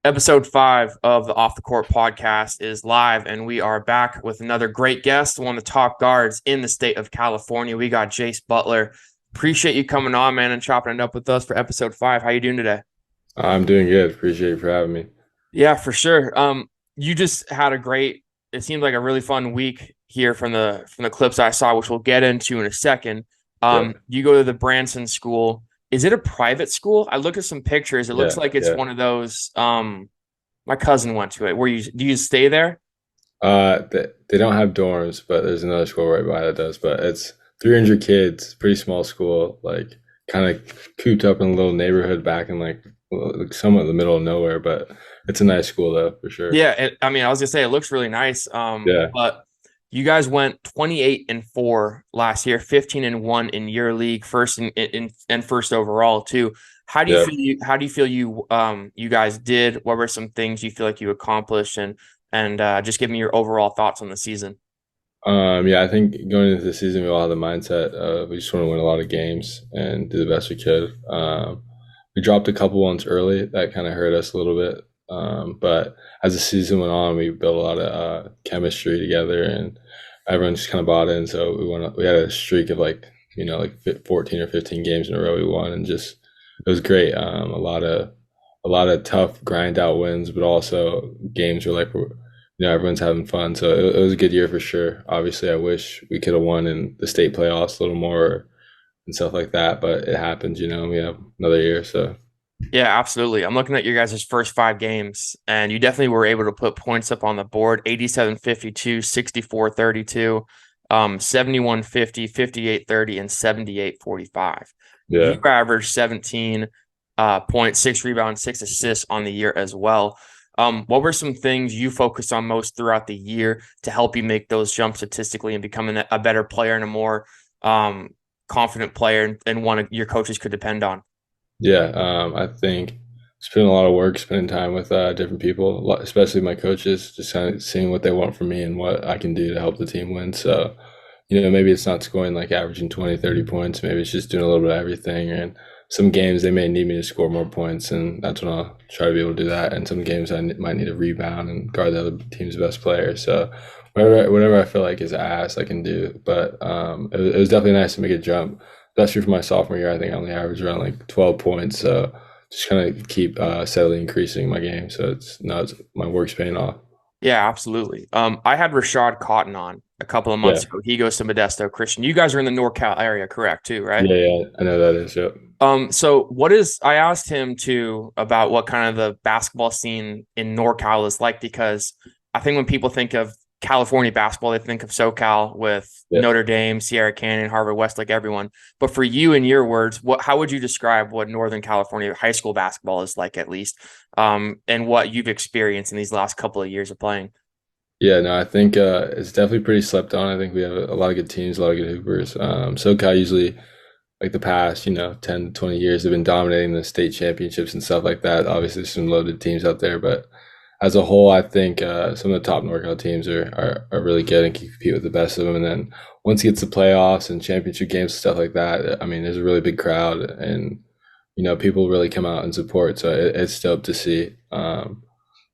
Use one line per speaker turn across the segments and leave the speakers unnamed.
Episode 5 of the Off the Court podcast is live, and we are back with another great guest, one of the top guards in the state of California. We got Jace Butler. Appreciate you coming on, man, and chopping it up with us for episode 5. How you doing today?
I'm doing good. Appreciate you for having me.
Yeah, for sure. You just had it seemed like a really fun week here from the clips I saw, which we'll get into in a second.
Yeah,
You go to the Branson School. Is it a private school? I looked at some pictures. It looks
yeah,
like it's
yeah.
one of those. My cousin went to it. Where do you stay there?
They don't have dorms, but there's another school right by that does. But it's 300 kids, pretty small school, like kind of cooped up in a little neighborhood back in like somewhat in the middle of nowhere. But it's a nice school though, for sure.
Yeah, I mean, I was gonna say it looks really nice.
Yeah,
But you guys went 28-4 last year, 15-1 in your league, first and first overall too.
yeah.
How do you feel you guys did? What were some things you feel like you accomplished, and just give me your overall thoughts on the season.
Yeah, I think going into the season, we all had the mindset of we just want to win a lot of games and do the best we could. We dropped a couple ones early that kind of hurt us a little bit. But as the season went on, we built a lot of chemistry together, and everyone just kind of bought in. So we had a streak of like 14 or 15 games in a row we won, and just it was great. A lot of tough grind out wins, but also games where everyone's having fun. So it was a good year for sure. Obviously, I wish we could have won in the state playoffs a little more and stuff like that, but it happens. We have another year, so.
Yeah, absolutely. I'm looking at your guys' first 5 games, and you definitely were able to put points up on the board: 87-52, 64-32, 71-50, 58-30, and 78-45. You
Yeah.
averaged 17 points, 6 rebounds, 6 assists on the year as well. What were some things you focused on most throughout the year to help you make those jumps statistically and becoming a better player and a more confident player and one your coaches could depend on?
Yeah, I think spending a lot of work, spending time with different people, especially my coaches, just kind of seeing what they want from me and what I can do to help the team win. So, maybe it's not scoring like averaging 20, 30 points. Maybe it's just doing a little bit of everything. And some games they may need me to score more points, and that's when I'll try to be able to do that. And some games might need a rebound and guard the other team's best player. So, whatever I feel like is asked, I can do. But it was definitely nice to make a jump, especially for my sophomore year. I think I only averaged around like 12 points. So just kind of keep steadily increasing my game. So it's my work's paying off.
Yeah, absolutely. I had Rashad Cotton on a couple of months
Yeah,
ago. He goes to Modesto Christian. You guys are in the NorCal area, correct, too, right?
yeah, yeah. I know that is. Yep.
So I asked him too about what kind of the basketball scene in NorCal is like, because I think when people think of California basketball, they think of SoCal with
Yeah.
Notre Dame, Sierra Canyon, Harvard West, like everyone. But for you, in your words, how would you describe what Northern California high school basketball is like, at least, and what you've experienced in these last couple of years of playing?
Yeah, no, I think it's definitely pretty slept on. I think we have a lot of good teams, a lot of good hoopers. SoCal usually, like the past, 10 to 20 years, have been dominating the state championships and stuff like that. Obviously, there's some loaded teams out there, but as a whole, I think some of the top NorCal teams are really good and can compete with the best of them. And then once it gets to playoffs and championship games and stuff like that, I mean, there's a really big crowd and people really come out and support. So it's dope to see. I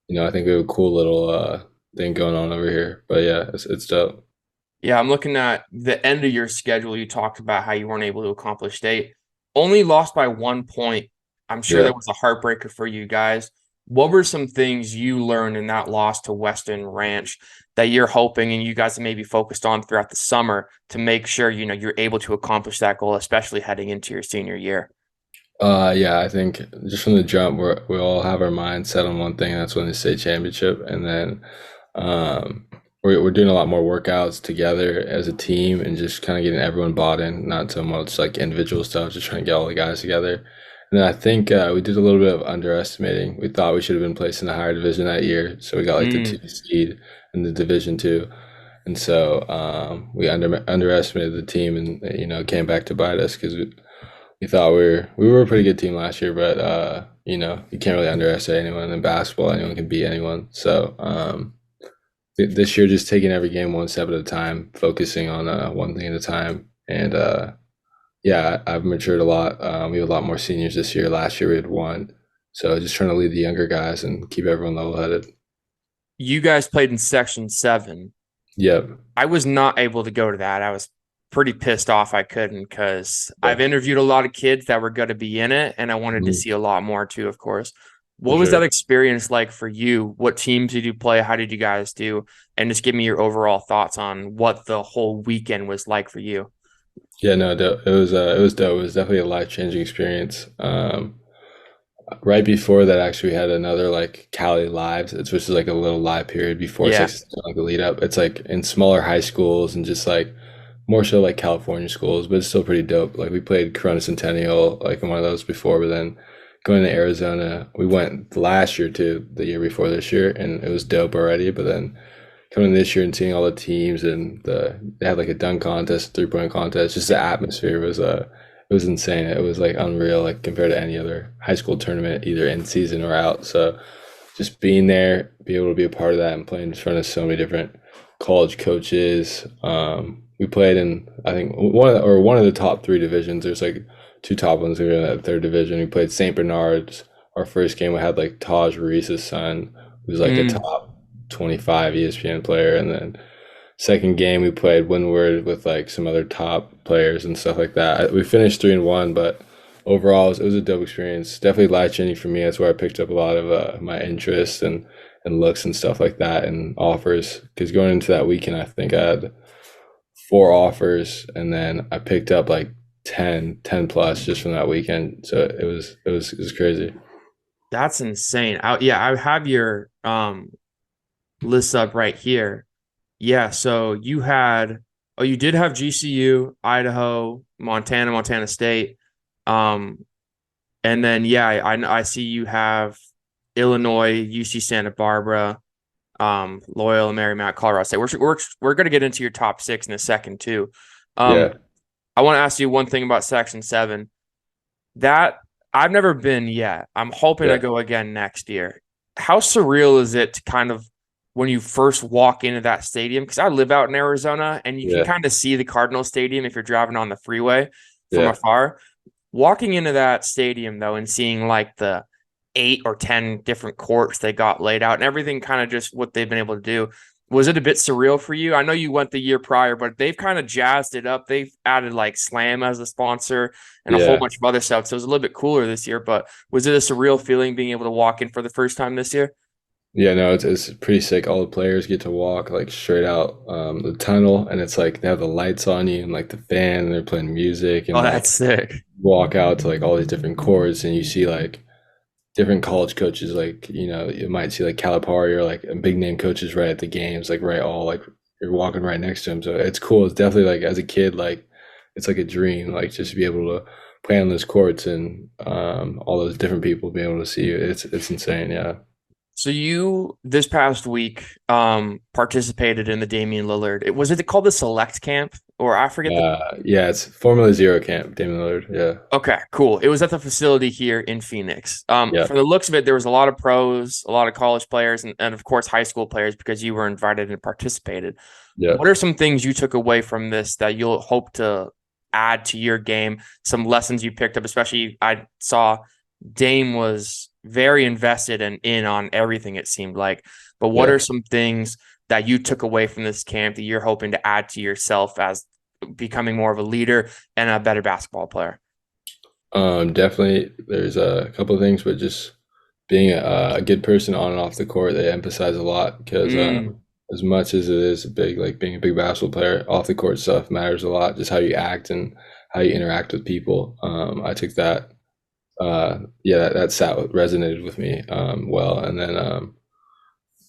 think we have a cool little thing going on over here. But yeah, it's dope.
Yeah, I'm looking at the end of your schedule. You talked about how you weren't able to accomplish state. Only lost by 1 point. I'm sure
Yeah.
that was a heartbreaker for you guys. What were some things you learned in that loss to Western Ranch that you're hoping and you guys maybe focused on throughout the summer to make sure you're able to accomplish that goal, especially heading into your senior year?
Yeah, I think just from the jump, we all have our minds set on one thing, and that's winning the state championship. And then um, we're doing a lot more workouts together as a team and just kind of getting everyone bought in, not so much like individual stuff, just trying to get all the guys together. And then I think we did a little bit of underestimating. We thought we should have been placed in a higher division that year, so we got like the
Mm.
2 seed in the division two. And so we underestimated the team, and it came back to bite us because we thought we were a pretty good team last year, but you can't really underestimate anyone in basketball. Anyone can beat anyone. So this year, just taking every game one step at a time, focusing on one thing at a time, and yeah, I've matured a lot. We have a lot more seniors this year. Last year we had one, So just trying to lead the younger guys and keep everyone level headed.
You guys played in Section 7.
Yep.
I was not able to go to that. I was pretty pissed off I couldn't because
Yeah.
I've interviewed a lot of kids that were going to be in it, and I wanted to
Mhm.
see a lot more too, of course.
For
What was that
sure.
experience like for you? What teams did you play? How did you guys do? And just give me your overall thoughts on what the whole weekend was like for you.
Yeah, no, it was dope. It was definitely a life-changing experience. Right before that, actually, we had another like Cali Lives, which is like a little live period before
Yeah.
Six, like a lead up. It's like in smaller high schools and just like more so like California schools, but it's still pretty dope. Like we played Corona Centennial like in one of those before, but then going to Arizona, we went last year too, the year before this year, and it was dope already. But then coming this year and seeing all the teams and they had like a dunk contest, 3-point contest, just the atmosphere was it was insane. It was like unreal, like compared to any other high school tournament, either in season or out. So just being there, be able to be a part of that and playing in front of so many different college coaches. We played in I think one of the top three divisions. There's like two top ones that are in that third division. We played St. Bernard's. Our first game we had like Taj Reese's son, who's like a
Mm.
top 25 ESPN player, and then second game we played Windward with like some other top players and stuff like that. We finished 3-1, but overall it was a dope experience. Definitely life changing for me. That's where I picked up a lot of my interests and looks and stuff like that and offers. Because going into that weekend, I think I had 4 offers, and then I picked up like 10 plus just from that weekend. So it was crazy.
That's insane. Yeah, I have your list up right here. Yeah, so you did have GCU, Idaho, Montana State. Um, and then yeah, I see you have Illinois, UC Santa Barbara, Loyola Marymount, Colorado State. We're gonna get into your top six in a second too.
Yeah,
Um, I want to ask you one thing about Section 7. That I've never been yet. I'm hoping to
yeah,
go again next year. How surreal is it to kind of when you first walk into that stadium? Because I live out in Arizona and you can
yeah,
kind of see the Cardinal Stadium if you're driving on the freeway from
yeah.
afar. Walking into that stadium though and seeing like the 8 or 10 different courts they got laid out and everything kind of just what they've been able to do. Was it a bit surreal for you? I know you went the year prior, but they've kind of jazzed it up. They've added like Slam as a sponsor and a whole
Yeah.
bunch of other stuff. So it was a little bit cooler this year, but was it a surreal feeling being able to walk in for the first time this year?
Yeah, no, it's pretty sick. All the players get to walk like straight out the tunnel, and it's like they have the lights on you and like the fan, and they're playing music,
Oh,
and
that's
like
sick.
walk out to like all these different courts, and you see like different college coaches, like you might see like Calipari or like big name coaches right at the games, like right all like you're walking right next to him. So it's cool. It's definitely like as a kid, like it's like a dream, like just to be able to play on those courts and all those different people being able to see you. It's insane. Yeah.
So you this past week participated in the Damian Lillard. Was it called the Select Camp or I forget the
Yeah, it's Formula Zero camp, Damian Lillard. Yeah,
Okay, cool. It was at the facility here in Phoenix.
yeah,
From the looks of it, there was a lot of pros, a lot of college players, and of course high school players because you were invited and participated.
yeah.
What are some things you took away from this that you'll hope to add to your game? Some lessons you picked up, especially I saw Dame was very invested and in on everything it seemed like. But what
Yeah.
are some things that you took away from this camp that you're hoping to add to yourself as becoming more of a leader and a better basketball player?
Definitely. There's a couple of things, but just being a good person on and off the court, they emphasize a lot because
Mm,
as much as it is a big, like being a big basketball player, off the court stuff matters a lot. Just how you act and how you interact with people. I took that. Yeah, that resonated with me well, and then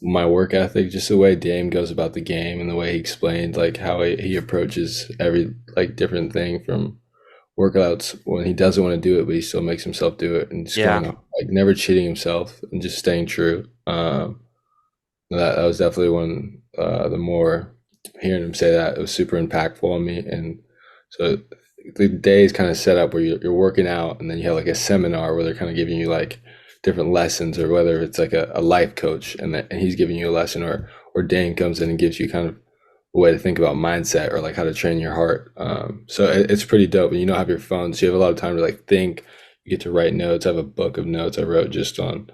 my work ethic, just the way Dame goes about the game and the way he explained like how he approaches every like different thing from workouts when he doesn't want to do it, but he still makes himself do it and just
yeah.
going like never cheating himself and just staying true. That was definitely one the more hearing him say that it was super impactful on me. And so the day is kind of set up where you're working out and then you have like a seminar where they're kind of giving you like different lessons, or whether it's like a life coach and he's giving you a lesson, or Dane comes in and gives you kind of a way to think about mindset or like how to train your heart. So it's pretty dope, and you don't have your phone, so you have a lot of time to like think. get to write notes. I have a book of notes I wrote just on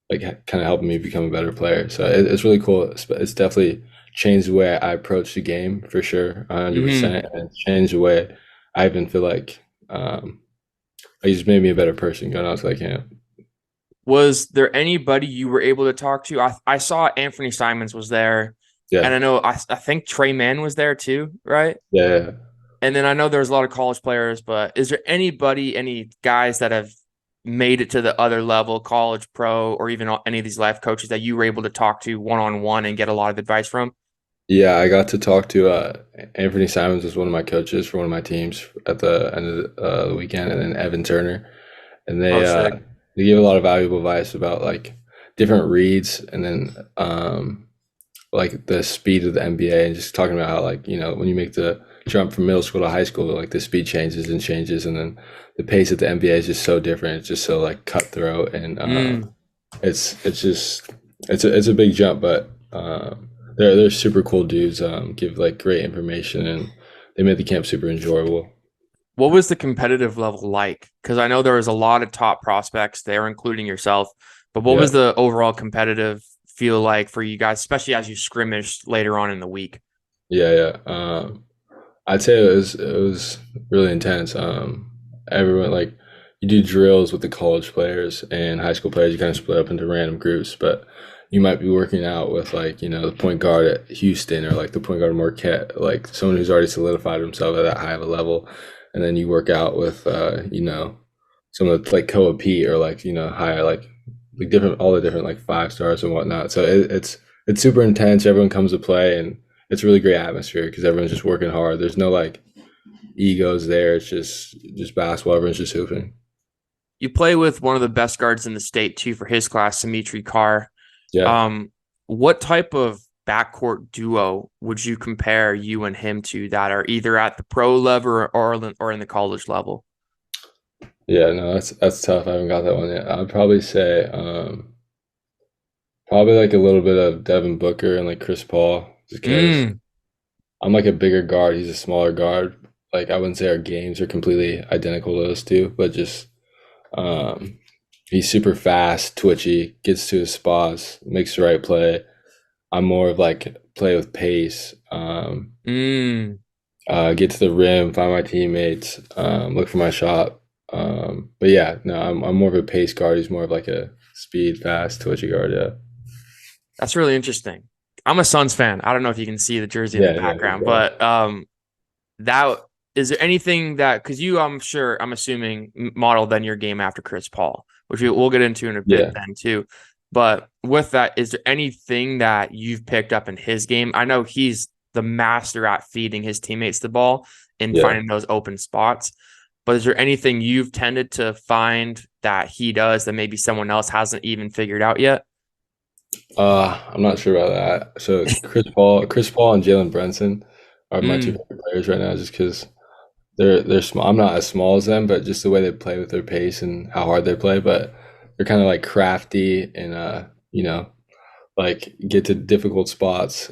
like kind of helping me become a better player. So it's really cool. It's definitely changed the way I approach the game for sure,
Hmm.
100%, and it's changed the way I even feel like it just made me a better person going out to that camp.
Was there anybody you were able to talk to? I saw Anthony Simons was there, and
Yeah,
I think Trey Mann was there too, right?
yeah,
And then I know there's a lot of college players, but is there anybody, any guys that have made it to the other level, college, pro, or even any of these life coaches that you were able to talk to one on one and get a lot of advice from?
yeah. I got to talk to Anthony Simons was one of my coaches for one of my teams at the end of the weekend, and then Evan Turner, and
Oh, sick.
they gave a lot of valuable advice about like different reads, and then like the speed of the NBA, and just talking about how like when you make the jump from middle school to high school, like the speed changes, and then the pace of the NBA is just so different. It's just so like cutthroat, and
Mm.
it's just it's a big jump, but they're super cool dudes. Give like great information, and they made the camp super enjoyable.
What was the competitive level like? Because I know there was a lot of top prospects there, including yourself. But what was
Yeah,
the overall competitive feel like for you guys, especially as you scrimmaged later on in the week?
yeah. I'd say it was really intense. Everyone like you do drills with the college players and high school players. You kind of split up into random groups, but you might be working out with like the point guard at Houston or like the point guard at Marquette, like someone who's already solidified himself at that high of a level, and then you work out with someone that's like Koa Pete or like higher like different all the different like 5 stars and whatnot. So it's super intense. Everyone comes to play and it's a really great atmosphere because everyone's just working hard. There's no like egos there. It's just basketball. Everyone's just hooping.
You play with one of the best guards in the state too for his class, Dimitri Carr.
Yeah,
Um, what type of backcourt duo would you compare you and him to that are either at the pro level or in the college level?
yeah. No, that's tough. I haven't got that one yet. I'd probably say probably like a little bit of Devin Booker and like Chris Paul, just because
Mm,
I'm like a bigger guard. He's a smaller guard. Like I wouldn't say our games are completely identical to those two, but just um, he's super fast, twitchy, gets to his spots, makes the right play. I'm more of like play with pace.
mm.
Get to the rim, find my teammates, look for my shot. But yeah, no, I'm more of a pace guard. He's more of like a speed, fast, twitchy guard. Yeah,
That's really interesting. I'm a Suns fan. I don't know if you can see the jersey in the
yeah, big
background,
fan.
but that is there anything that because you I'm assuming modeled then your game after Chris Paul, which we'll get into in a bit
Yeah,
then too. But with that, is there anything that you've picked up in his game? I know he's the master at feeding his teammates the ball and
yeah.
finding those open spots. But is there anything you've tended to find that he does that maybe someone else hasn't even figured out yet?
I'm not sure about that. So Chris Paul, and Jalen Brunson are my two
Mm,
favorite players right now, just because they're small. I'm not as small as them, but just the way they play with their pace and how hard they play. But they're kind of like crafty and like get to difficult spots.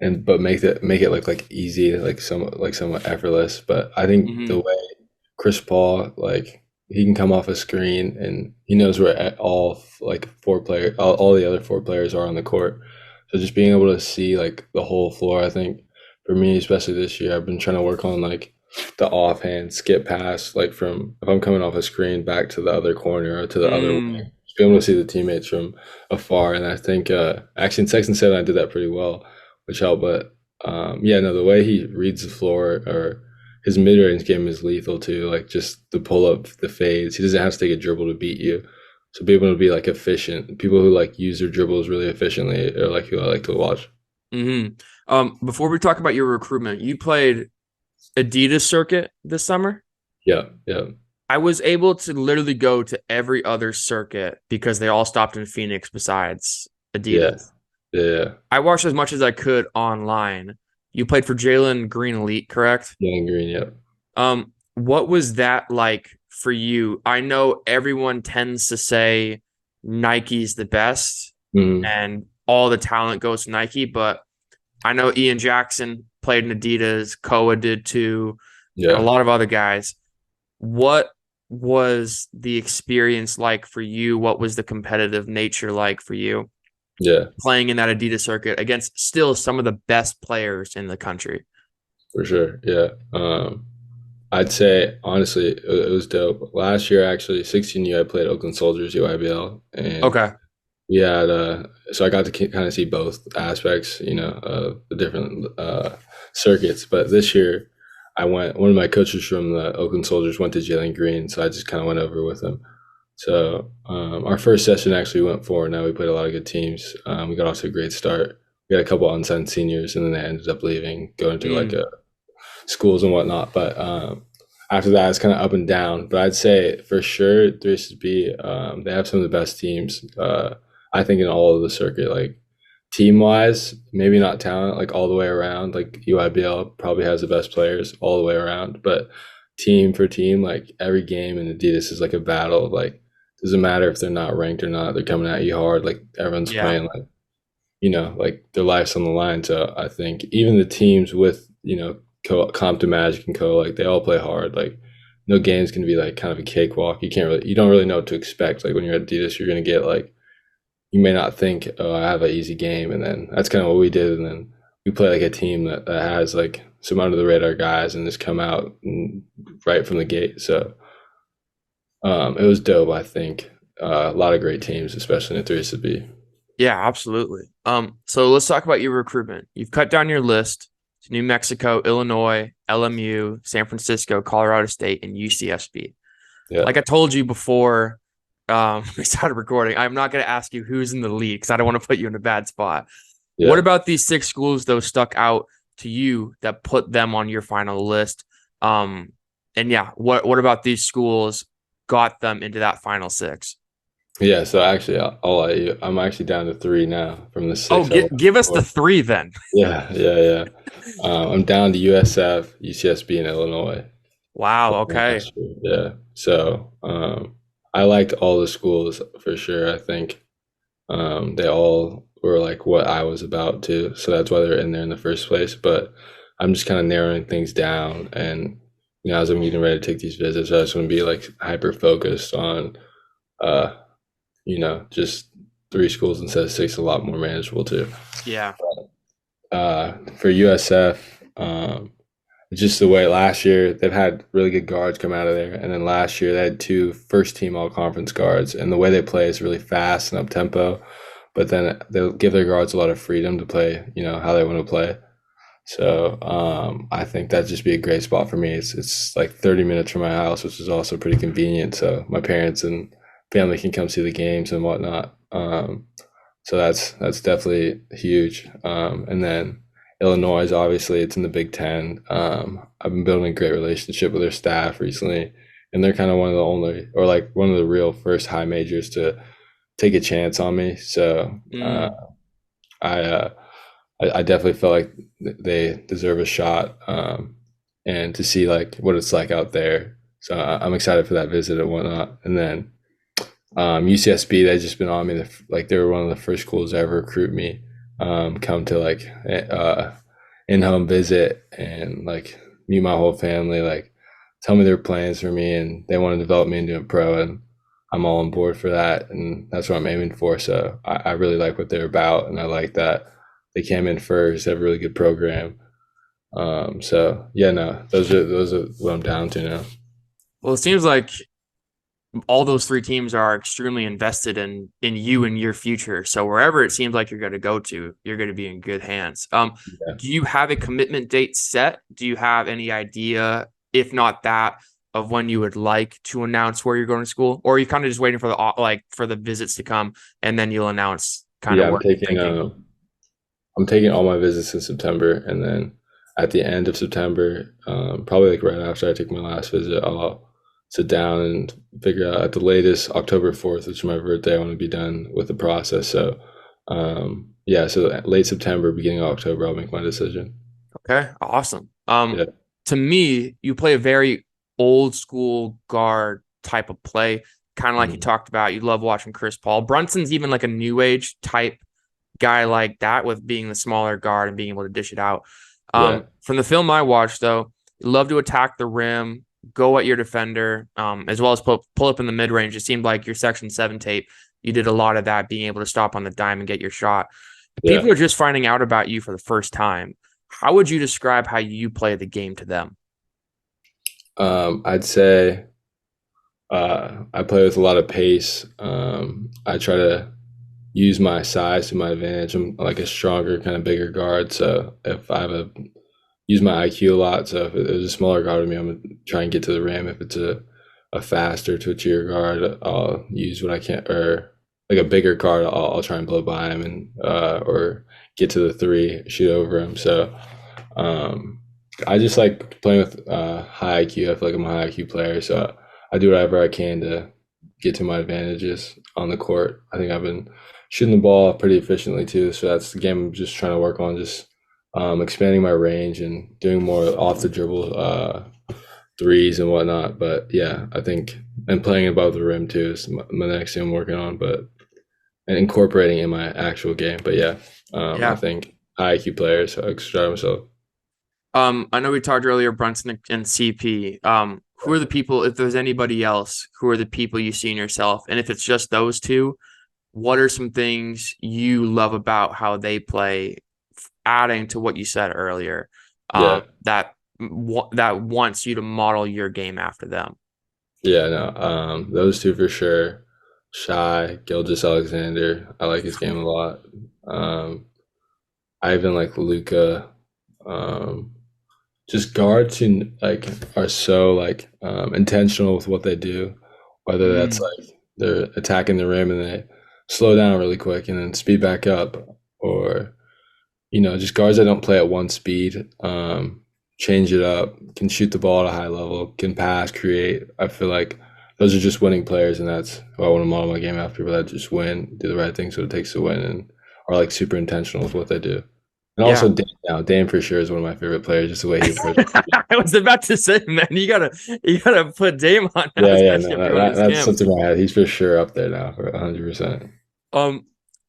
And but make it look like easy, like somewhat effortless. But I think the
hmm.
way Chris Paul, like he can come off a screen and he knows where like all the other four players are on the court. So just being able to see like the whole floor, I think for me, especially this year, I've been trying to work on like the offhand skip pass, like from if I'm coming off a screen back to the other corner or to the other wing,
Mm.
just being able to see the teammates from afar. And I think actually in Texas said I did that pretty well, which helped. But yeah, no, the way he reads the floor or his mid range game is lethal too. Like just the pull up, the fades. He doesn't have to take a dribble to beat you. So be able to be like efficient. People who like use their dribbles really efficiently are like who I like to watch.
Hmm. Before we talk about your recruitment, you played Adidas circuit this summer.
Yeah, yeah,
I was able to literally go to every other circuit because they all stopped in Phoenix besides
yeah,
Adidas.
yeah.
I watched as much as I could online. You played for Jalen Green Elite, correct?
Young Green, yeah.
What was that like for you? I know everyone tends to say Nike's the best
Hmm.
and all the talent goes to Nike, but I know Ian Jackson played in Adidas, Koa did too, and a
Yeah.
lot of other guys. What was the experience like for you? What was the competitive nature like for you
Yeah,
playing in that Adidas circuit against still some of the best players in the country?
for sure. Yeah. I'd say honestly, it was dope. Last year, actually, 16U, I played Oakland Soldiers UIBL, and
Okay.
we had so I got to kind of see both aspects, of the different circuits. But this year, I went. One of my coaches from the Oakland Soldiers went to Jalen Green, so I just kind of went over with him. So our first session actually went forward. Now we played a lot of good teams. We got off to a great start. We had a couple unsigned seniors, and then they ended up leaving, going to like
Mm,
a schools and whatnot. But after that, it's kind of up and down. But I'd say for sure, 3SB, they have some of the best teams. I think in all of the circuit, like team wise, maybe not talent, like all the way around. Like UIBL probably has the best players all the way around, but team for team, like every game in Adidas is like a battle. Like doesn't matter if they're not ranked or not, they're coming at you hard. Like everyone's
yeah.
playing like like their life's on the line. So I think even the teams with Compton Magic and Co, like they all play hard. Like no game's gonna be like kind of a cakewalk. You don't really know what to expect. Like when you're at Adidas, you're gonna get like you may not think, oh, I have an easy game, and then that's kind of what we did. And then we play like a team that has like some under the radar guys and just come out right from the gate. So it was dope. I think a lot of great teams, especially in the 3SB.
Yeah, absolutely. So let's talk about your recruitment. You've cut down your list to New Mexico, Illinois, LMU, San Francisco, Colorado State, and UCSB.
Yeah,
Like I told you before we started recording, I'm not going to ask you who's in the lead because I don't want to put you in a bad spot. What
yeah.
about these six schools though stuck out to you that put them on your final list? And yeah, what about these schools got them into that final six?
Yeah, so actually, I'll let you. I'm actually down to three now from the
Oh,
six I went
give us the
before.
three then.
Yeah, yeah, yeah. I'm down to USF, UCSB, and Illinois.
Wow. Okay.
Last year. Yeah. So I liked all the schools for sure. I think they all were like what I was about to. So that's why they're in there in the first place. But I'm just kind of narrowing things down. And, as I'm getting ready to take these visits, I just want to be like hyper focused on, uh, just three schools instead of six, a lot more manageable too.
Yeah.
For USF, just the way last year they've had really good guards come out of there, and then last year they had two first team all conference guards, and the way they play is really fast and up tempo, but then they'll give their guards a lot of freedom to play, how they want to play. So I think that'd just be a great spot for me. It's like 30 minutes from my house, which is also pretty convenient. So my parents and family can come see the games and whatnot. So that's definitely huge. And then Illinois is obviously it's in the Big Ten. I've been building a great relationship with their staff recently, and they're kind of one of the only, or like one of the real first high majors to take a chance on me. So
Mm,
I, uh, I definitely felt like they deserve a shot, and to see like what it's like out there. So I'm excited for that visit and whatnot. And then UCSB, they've just been on me. Like they were one of the first schools to ever recruit me. Come to like in-home visit and like meet my whole family. Like tell me their plans for me, and they want to develop me into a pro, and I'm all on board for that, and that's what I'm aiming for. So I really like what they're about, and I like that they came in first. They have a really good program. So yeah, no, those are what I'm down to now.
well, it seems like all those three teams are extremely invested in you and your future. So wherever it seems like you're going to go to, you're going to be in good hands.
Yeah.
Do you have a commitment date set? Do you have any idea, if not that, of when you would like to announce where you're going to school, or are you kind of just waiting for the visits to come and then you'll announce kind of
Yeah,
what you're thinking?
I'm taking all my visits in September, and then at the end of September, probably like right after I take my last visit, I'll sit down and figure out at the latest October 4th, which is my birthday, I want to be done with the process. So, yeah, so late September, beginning of October, I'll make my decision.
Okay, awesome.
Yeah.
To me, you play a very old school guard type of play, kind of like you
Mhm.
talked about. You love watching Chris Paul. Brunson's even like a new age type guy like that with being the smaller guard and being able to dish it out.
Yeah.
From the film I watched, though, you love to attack the rim. go at your defender, as well as pull up in the mid range. It seemed like your Section 7 tape, you did a lot of that, being able to stop on the dime and get your shot. If
Yeah.
people are just finding out about you for the first time, how would you describe how you play the game to them?
I'd say I play with a lot of pace. I try to use my size to my advantage. I'm like a stronger, kind of bigger guard. So if I have a use my IQ a lot. So if there's a smaller guard than me, I'm gonna try and get to the rim. If it's a faster twitchier guard, I'll use what I can, or like a bigger guard, I'll try and blow by him and or get to the three, shoot over him. So um, I just like playing with high IQ. I feel like I'm a high IQ player, so I do whatever I can to get to my advantages on the court. I think I've been shooting the ball pretty efficiently too, so that's the game I'm just trying to work on, just expanding my range and doing more off the dribble threes and whatnot. But yeah, I think and playing above the rim too is my next thing I'm working on, but and incorporating in my actual game. But yeah, I
Yeah.
think high IQ players, I extract myself.
I know we talked earlier, Brunson and CP. Who are the people, if there's anybody else, who are the people you see in yourself? And if it's just those two, what are some things you love about how they play, adding to what you said earlier,
Yeah.
that wants you to model your game after them?
Yeah, no, those two for sure. Shy, Gilgis Alexander. I like his game a lot. Um, I even like Luca. Um, just guards who like are so like intentional with what they do, whether that's
Mm,
like they're attacking the rim and they slow down really quick and then speed back up, or just guards that don't play at one speed, change it up, can shoot the ball at a high level, can pass, create. I feel like those are just winning players, and that's who I want to model my game after. People that just win, do the right things, what it takes to win, and are like super intentional with what they do. And
yeah.
also Dame now. Dame for sure is one of my favorite players, just the way he approaches the game.
I was about to say, man, you gotta put Dame on now,
Yeah, yeah,
especially
no,
if you're on his
that's
camp.
something I had. He's for sure up there now for 100%.
Um,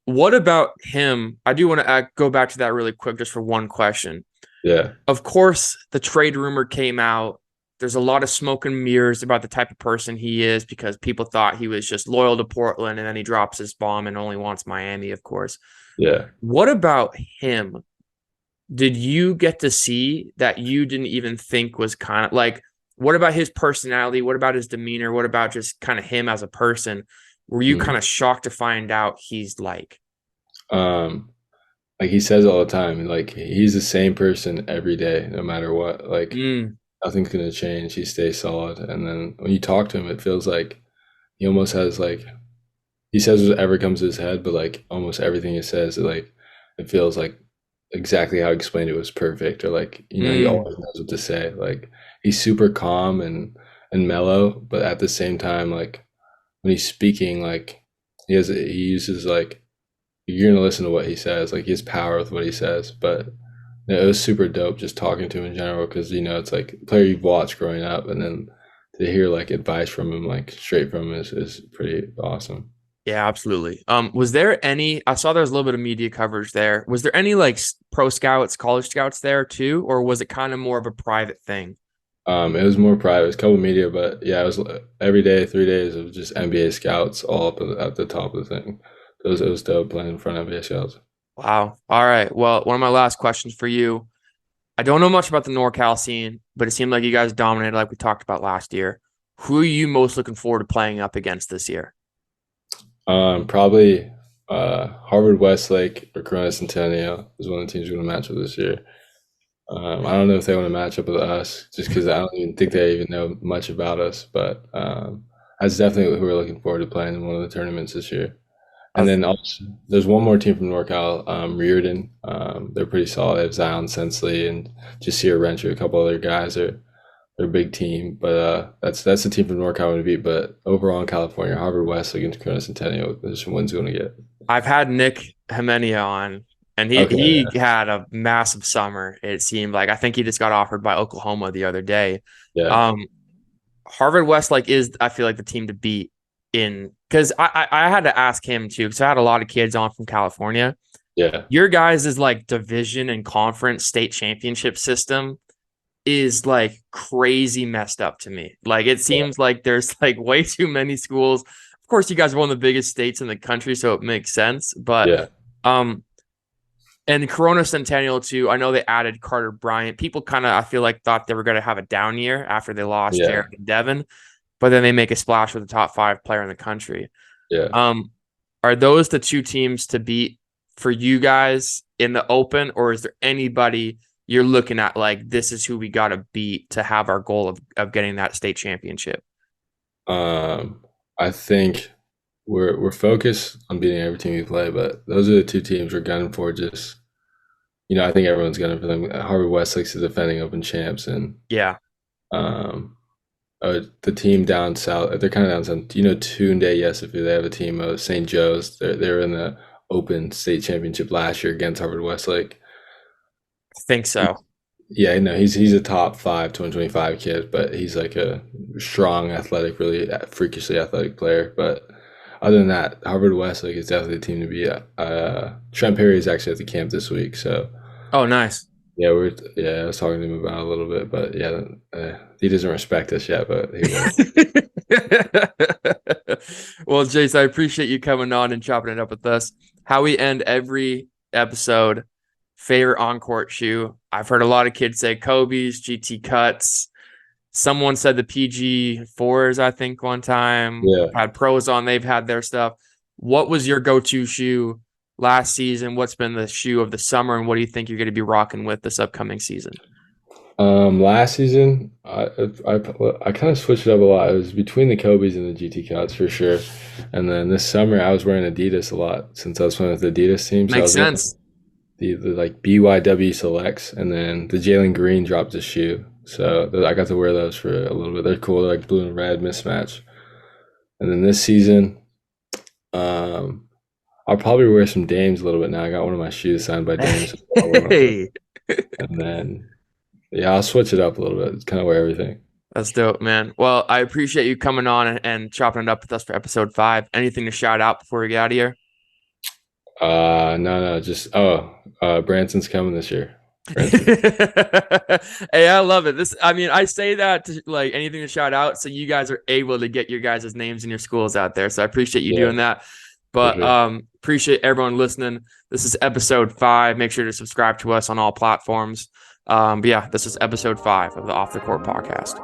what about him? I do want to go back to that really quick, just for one question.
Yeah,
Of course, the trade rumor came out. There's a lot of smoke and mirrors about the type of person he is, because people thought he was just loyal to Portland, and then he drops his bomb and only wants Miami, of course.
yeah.
What about him? Did you get to see that you didn't even think was kind of like, what about his personality? What about his demeanor? What about just kind of him as a person? Were you kind
Mhm.
of shocked to find out he's like,
Um, like he says all the time, like he's the same person every day, no matter what. Like
mm,
nothing's gonna change. He stays solid. And then when you talk to him, it feels like he almost has like he says whatever comes to his head, but like almost everything he says, it feels like exactly how he explained it was perfect, or like he
mm,
always knows what to say. Like he's super calm and mellow, but at the same time, like when he's speaking, like he uses like you're gonna listen to what he says. Like he has power with what he says, but it was super dope just talking to him in general because it's like a player you've watched growing up, and then to hear like advice from him, like straight from him, is pretty awesome.
yeah, absolutely. Was there any? I saw there was a little bit of media coverage there. Was there any like pro scouts, college scouts there too, or was it kind of more of a private thing?
It was more private, it was a couple media, but yeah, it was every day, 3 days of just NBA scouts all up at the top of the thing. It was dope playing in front of NBA scouts.
Wow. All right. Well, one of my last questions for you. I don't know much about the NorCal scene, but it seemed like you guys dominated like we talked about last year. Who are you most looking forward to playing up against this year?
Probably Harvard Westlake or Corona Centennial is one of the teams we're going to match with this year. I don't know if they want to match up with us, just because I don't even think they even know much about us. But that's definitely who we're looking forward to playing in one of the tournaments this year. And
I've
then also, there's one more team from NorCal, Reardon. They're pretty solid. They have Zion Sensley and Jasir Rencher, a couple other guys. They're a big team, but that's the team from NorCal going to beat. But overall in California, Harvard West against Corona Centennial, there's some wins going to get.
I've had Nick Hemenia on, and he
Okay,
he had a massive summer. It seemed like I think he just got offered by Oklahoma the other day.
yeah,
Um, Harvard Westlake is, I feel like, the team to beat in, because I had to ask him too, because I had a lot of kids on from California.
yeah,
Your guys' is like division and conference state championship system. is like crazy messed up to me. Like it seems like there's like way too many schools. Of course, you guys are one of the biggest states in the country, so it makes sense. But
Yeah.
um and Corona Centennial too, I know they added Carter Bryant. People kind of I feel like thought they were gonna have a down year after they lost
Yeah.
Jared and Devin, but then they make a splash with the top 5 player in the country.
Yeah.
Um, are those the two teams to beat for you guys in the Open, or is there anybody you're looking at like this is who we got to beat to have our goal of getting that state championship?
I think we're focused on beating every team we play, but those are the two teams we're gunning for. Just I think everyone's gunning for them. Harvard Westlake's the defending Open champs, and
Yeah.
um, the team down south, they're kind of down south. Tunde Yesufu, they have a team of St. Joe's. They were in the Open State Championship last year against Harvard Westlake.
I think so.
Yeah, no, he's a top 5 2025 kid, but he's like a strong, athletic, really freakishly athletic player. But other than that, Harvard Westlake is definitely the team to be at. Trent Perry is actually at the camp this week, so
Oh, nice.
yeah, I was talking to him about it a little bit, but yeah, he doesn't respect us yet, but he will.
Well, Jace, I appreciate you coming on and chopping it up with us. How we end every episode, favorite on-court shoe. I've heard a lot of kids say Kobe's, GT Cuts. Someone said the PG4s, I think, one time.
Yeah.
Had pros on, they've had their stuff. What was your go-to shoe last season? What's been the shoe of the summer, and what do you think you're going to be rocking with this upcoming season?
Last season, I kind of switched it up a lot. It was between the Kobe's and the GT Cuts for sure. And then this summer, I was wearing Adidas a lot since I was playing with the Adidas team. So
Makes sense.
The like BYW Selects, and then the Jalen Green dropped a shoe. So I got to wear those for a little bit. They're cool. They're like blue and red mismatch. And then this season, I'll probably wear some Dames a little bit now. I got one of my shoes signed by Dames.
Hey,
And then, yeah, I'll switch it up a little bit. It's kind of wear everything.
that's dope, man. Well, I appreciate you coming on and chopping it up with us for episode 5. Anything to shout out before we get out of here?
No, just Branson's coming this year.
Hey, I love it. I say that to like anything to shout out, so you guys are able to get your guys' names and your schools out there. So I appreciate you doing that. But
sure.
Appreciate everyone listening. This is episode 5. Make sure to subscribe to us on all platforms. But yeah, this is episode 5 of the Off the Court podcast.